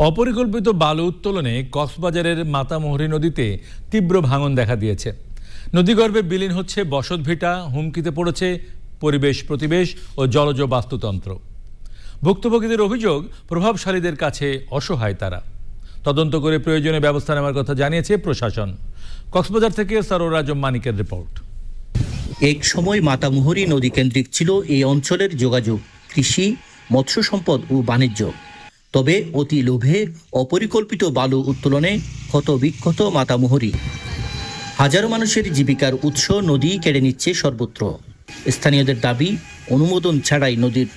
অপরিকল্পিত বালু উত্তোলনে কক্সবাজারের মাতামুহুরী নদীতে তীব্র ভাঙন দেখা দিয়েছে। নদীগর্ভে বিলীন হচ্ছে বসতভিটা, হুমকিতে পড়েছে পরিবেশ ও জলজ বাস্তুতন্ত্র। ভুক্তভোগীদের অভিযোগ, প্রভাবশালীদের কাছে অসহায় তারা। তদন্ত করে প্রয়োজনীয় ব্যবস্থা নেওয়ার কথা জানিয়েছে প্রশাসন। কক্সবাজার থেকে সরোয়ার আজম মানিকের রিপোর্ট। এক সময় মাতামুহুরী নদী কেন্দ্রিক ছিল এই অঞ্চলের যোগাযোগ, কৃষি, মৎস্য সম্পদ ও বাণিজ্য। তবে অতি লোভে অপরিকল্পিত বালু উত্তোলনে ক্ষতবিক্ষত মাতামুহুরী। হাজারো মানুষের জীবিকার উৎস নদী কেড়ে নিচ্ছে সর্বত্র। স্থানীয়দের দাবি, অনুমোদন ছাড়াই নদীর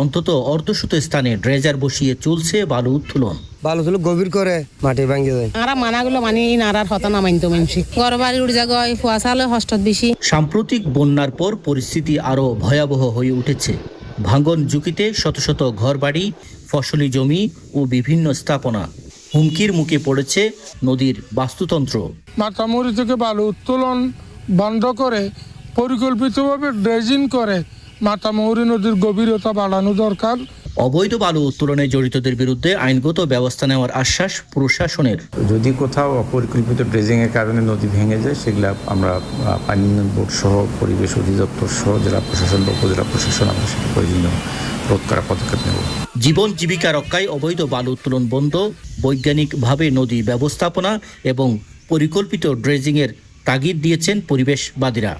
অন্তত অর্ধশত স্থানে ড্রেজার বসিয়ে চলছে বালু উত্তোলন। বালু তুলো গভীর করে মাটি ভাঙিয়ে দেয়। আমরা মানাগুলো মানি নারার হতা না মানতো মানছি। ঘরবাড়ি উড়ে যায়, কুয়াশালে হস্তত বেশি। সাম্প্রতিক বন্যার পর পরিস্থিতি আরও ভয়াবহ হয়ে উঠেছে। ভাঙন ঝুঁকিতে শত শত ঘরবাড়ি, ফসলি জমি ও বিভিন্ন স্থাপনা। হুমকির মুখে পড়েছে নদীর বাস্তুতন্ত্র। মাতামুহুরী থেকে বালু উত্তোলন বন্ধ করে পরিকল্পিতভাবে ড্রেজিং করে মাতামুহুরী নদীর গভীরতা বাড়ানো দরকার। অবৈধ বালু উত্তোলনে জড়িতদের বিরুদ্ধে আইনগত ব্যবস্থা নেওয়ার আশ্বাস প্রশাসনের। যদি কোথাও অপরিকল্পিত ড্রেজিংয়ের কারণে নদী ভেঙে যায়, সেগুলা আমরা পানি উন্নয়ন বোর্ড সহ, পরিবেশ অধিদপ্তর সহ, জেলা প্রশাসন বা উপজেলা প্রশাসন আমরা সেটা প্রয়োজনীয় রোধ করার পদক্ষেপ নেব। জীবন জীবিকা রক্ষায় অবৈধ বালু উত্তোলন বন্ধ, বৈজ্ঞানিকভাবে নদী ব্যবস্থাপনা এবং পরিকল্পিত ড্রেজিংয়ের তাগিদ দিয়েছেন পরিবেশবাদীরা।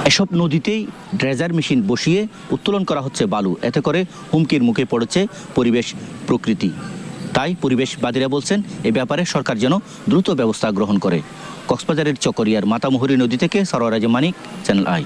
এসব নদীতেই ড্রেজার মেশিন বসিয়ে উত্তোলন করা হচ্ছে বালু। এতে করে হুমকির মুখে পড়েছে পরিবেশ প্রকৃতি। তাই পরিবেশবাদীরা বলছেন, এ ব্যাপারে সরকার যেন দ্রুত ব্যবস্থা গ্রহণ করে। কক্সবাজারের চকরিয়ার মাতামুহুরী নদী থেকে সরোয়ার আজম মানিক, চ্যানেল আই।